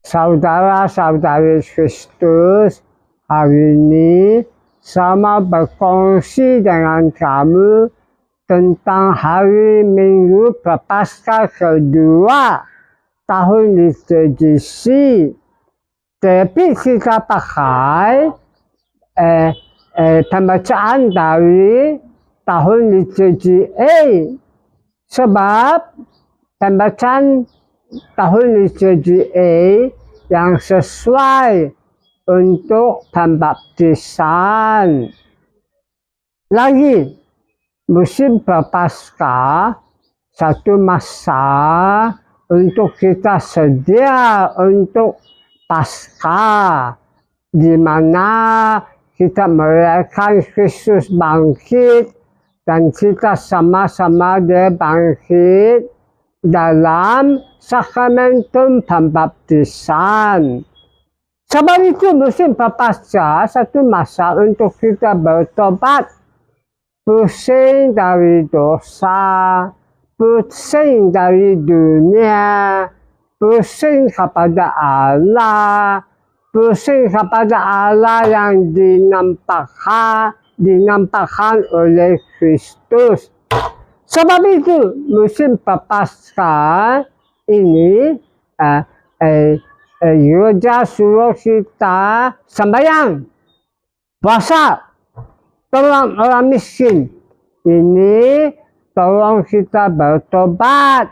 Saudara-saudari Kristus, hari ini sama berkongsi dengan kamu tentang hari Minggu Prapaskah kedua tahun liturgi. Tapi kita pakai pembacaan dari tahun liturgi A. Sebab pembacaan tahun liturgi A yang sesuai untuk pembaptisan. Lagi, musim Prapaskah satu masa untuk kita sedia untuk Paskah, di mana kita merayakan Kristus bangkit dan kita sama-sama dia bangkit dalam sakramentum pembaptisan. Sebab itu musim Prapaskah satu masa untuk kita bertobat, pusing dari dosa, pusing dari dunia, pusing kepada Allah, pusing kepada Allah yang dinampakkan oleh Kristus. Sebab itu musim Prapaskah ini Gereja suruh kita sembahyang, puasa, tolong orang miskin. Ini tolong kita bertobat,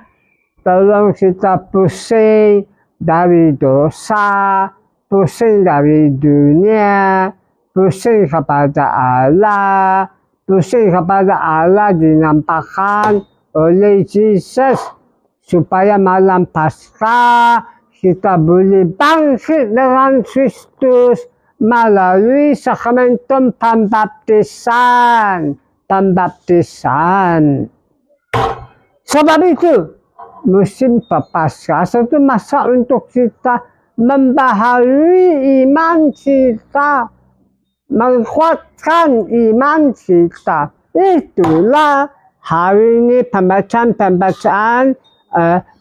tolong kita pusing dari dosa, pusing dari dunia, pusing kepada Allah. Pusing kepada Allah dinampakkan oleh Yesus supaya malam Paskah kita boleh bangkit dengan Kristus melalui sakramentum pembaptisan. Sebab itu musim Prapaskah satu masa untuk kita membaharui iman kita, menguatkan iman kita. Itulah hari ini pembacaan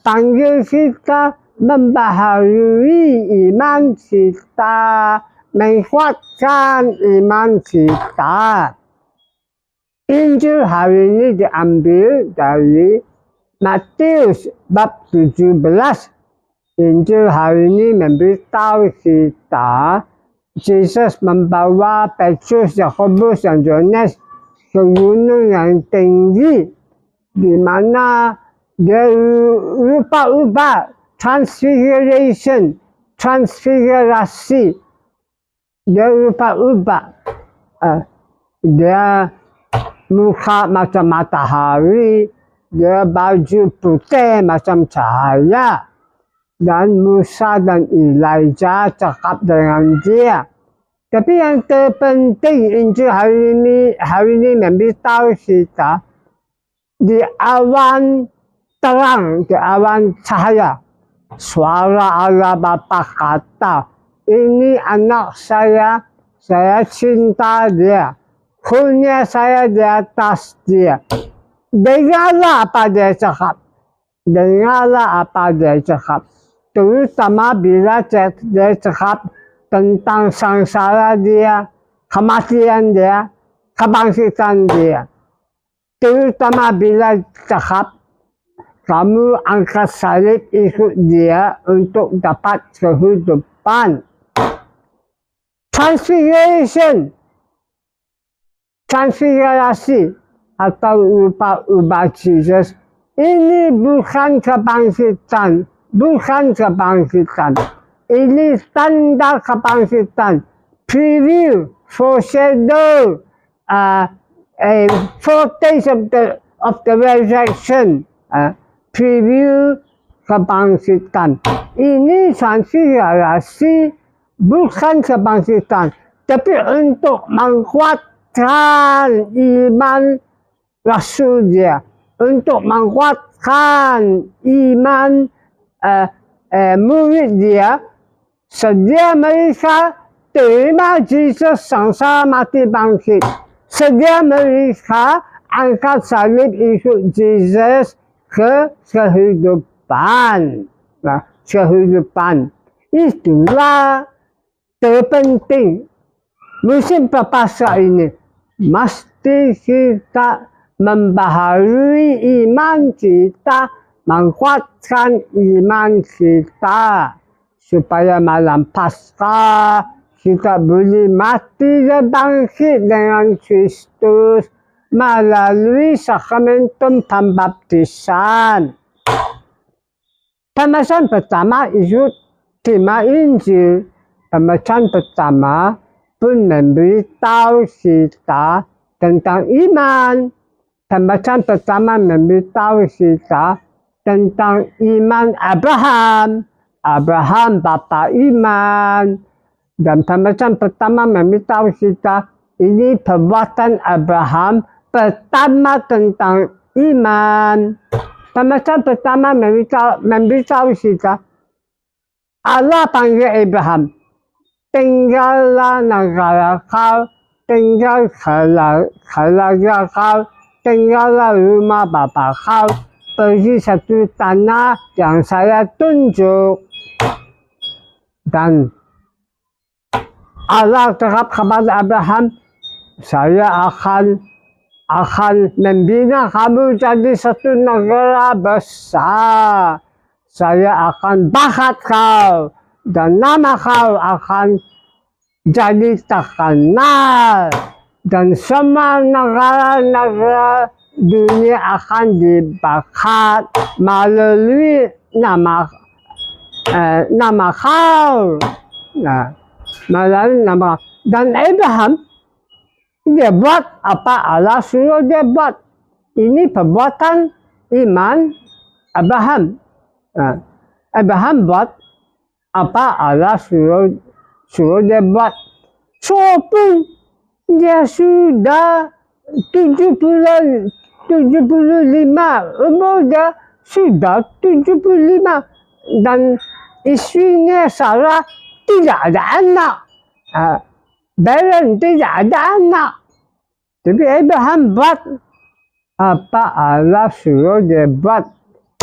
panggil kita membaharui iman kita, menguatkan iman kita. Injil hari ini diambil dari Matius bab 17. Injil hari ini memberitahu kita Yesus membawa Petrus, Yakobus dan Yohanes ke gunung yang tinggi, di mana dia rupa-rupa transfigurasi, dia rupa-rupa, dia muka macam matahari, dia baju putih macam cahaya, dan Musa dan Elijah cakap dengan dia. Tapi yang terpenting Injil hari ini memberitahu kita di awan terang, di awan cahaya, suara Allah Bapa kata, ini anak saya cinta dia, kurnia saya di atas dia. Dengarlah apa dia cakap, terutama bila dia cakap tentang sangsara dia, kematian dia, kebangkitan dia. Terutama bila cakap kamu angkat salib ikut dia untuk dapat kehidupan. Transfigurasi atau rupa-rupa Jesus ini bukan kebangkitan. Ini tanda kebangkitan, preview, foreshadow, foretaste of the resurrection, preview kebangkitan. Ini transfigurasi bukan kebangkitan, tapi untuk menguatkan iman Rasul dia, untuk menguatkan iman murid dia, sedia mereka terima Yesus sangsara mati bangkit, sedia mereka angkat salib ikut Yesus ke kehidupan. Itulah terpenting musim perpasa ini. Mesti kita membaharui iman kita, menguatkan iman kita, supaya malam Paskah kita boleh mati dan bangkit dengan Kristus melalui sakramentum pembaptisan. Pembacaan pertama itu tema Injil. Pembacaan pertama pun memberitahu kita tentang iman. Pembacaan pertama memberitahu kita tentang iman Abraham. Abraham bapa iman. Dan pembacaan pertama memberitahu kita ini perbuatan Abraham pertama tentang iman. Pembacaan pertama memberitahu kita Allah panggil Abraham, tinggallah negara kau, tinggal keluarga kau, tinggallah rumah bapa kau, pergi satu tanah yang saya tunjuk. Dan Allah cakap kepada Abraham, saya akan membina kamu jadi satu negara besar. Saya akan bakat kau dan nama kau akan jadi terkenal. Dan semua negara-negara dunia akan dibakat melalui nama kau. Melalui nama. Dan Abraham, dia buat apa Allah suruh dia buat. Ini perbuatan iman Abraham. Abraham buat apa Allah suruh dia buat. So pun dia sudah 75 umur dia sudah 75 dan istrinya Sarah tidak ada anak. Beren tidak ada anak. Tapi Abraham buat apa Allah suruh dia buat.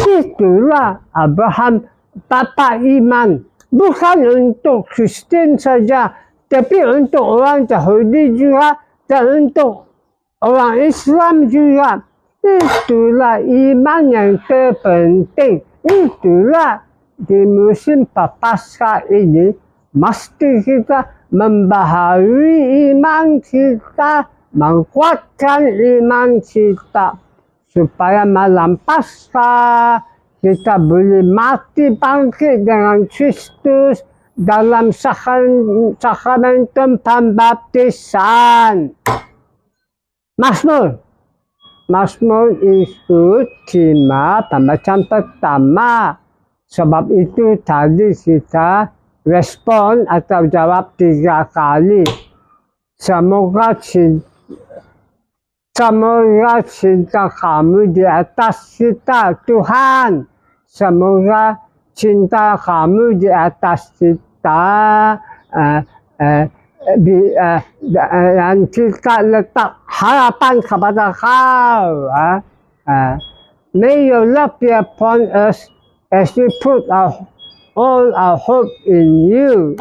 Itulah Abraham bapa iman. Bukan untuk Kristen saja, tapi untuk orang Yahudi juga dan untuk orang Islam juga. Itulah iman yang terpenting. Itulah di musim Paskah ini mesti kita membaharui iman kita, menguatkan iman kita, supaya malam Paskah kita boleh mati bangkit dengan Kristus dalam sakramentum pembaptisan. Mazmur itu tema pembacaan pertama. Sebab itu tadi kita respon atau jawab 3 kali. Semoga cinta kamu di atas kita, Tuhan. Semoga cinta kamu di atas kita. Dan kita letak harapan kepada kau. May your love be upon us as we put all our hope in you.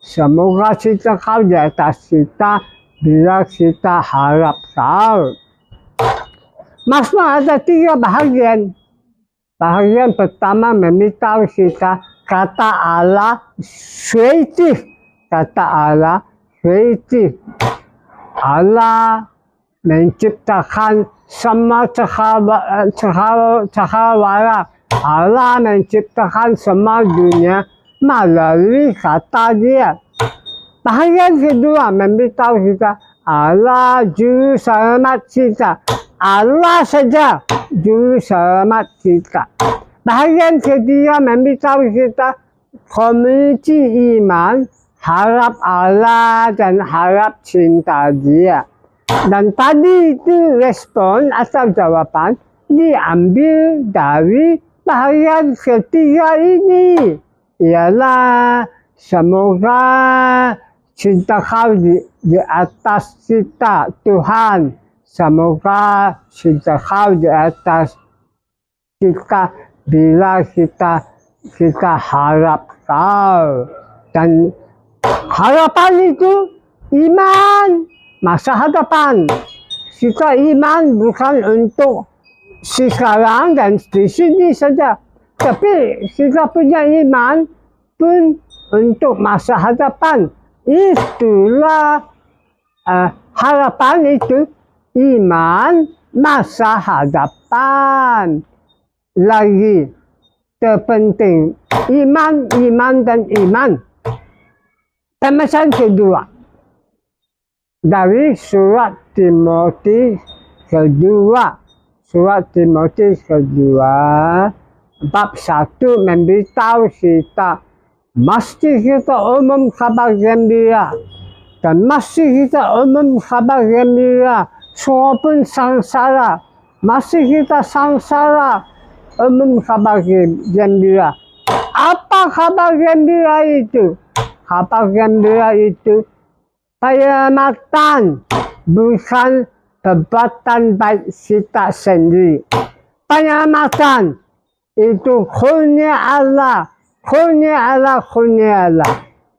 Semoga cinta kau di atas kita bila kita harap kau. Mazmur ada 3 bahagian. Bahagian pertama memberitahu kita kata Allah kreatif. Kata Allah kreatif. Allah menciptakan semua cakrawala. Allah menciptakan semua dunia melalui kata dia. Bahagian kedua memberitahu kita Allah juru selamat kita. Allah saja juru selamat kita. Bahagian ketiga memberitahu kita komuniti iman, harap Allah dan harap cinta dia. Dan tadi itu respon atau jawaban diambil dari bahagian ketiga ini. Ialah semoga cinta kau di atas kita, Tuhan. Semoga cinta kau di atas kita bila kita harap kau. Dan harapan itu iman, masa hadapan. Kita iman bukan untuk sekarang dan di sini saja. Tapi kita punya iman pun untuk masa hadapan. Itulah harapan itu, iman masa hadapan. Lagi terpenting, iman, dan iman. Pemasaran kedua dari surat Timotius kedua. Surat Timotius kedua, bab 1 memberitahu kita mesti kita umum kabar gembira. Dan mesti kita umum kabar gembira. Semua pun sangsara. Masih kita sangsara, umum kabar gembira. Apa kabar gembira itu? Kabar gembira itu penyelamatan, bukan perbuatan baik kita sendiri. Penyelamatan itu kurnia Allah, kurnia Allah, kurnia Allah.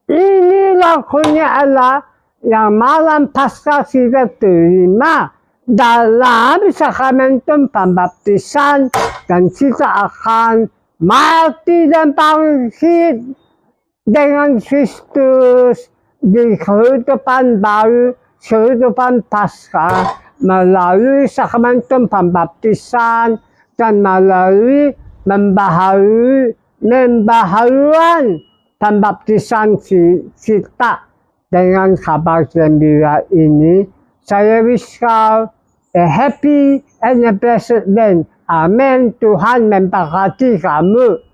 Inilah kurnia Allah yang malam Paskah kita terima dalam sakramentum pembaptisan, dan kita akan mati dan bangkit dengan Kristus di kehidupan baru, kehidupan Paskah, melalui sakramentum pembaptisan dan melalui membaharuan pembaptisan kita dengan kabar gembira ini. Saya wish kau a happy and a blessed day. Amin. Tuhan memberkati kamu.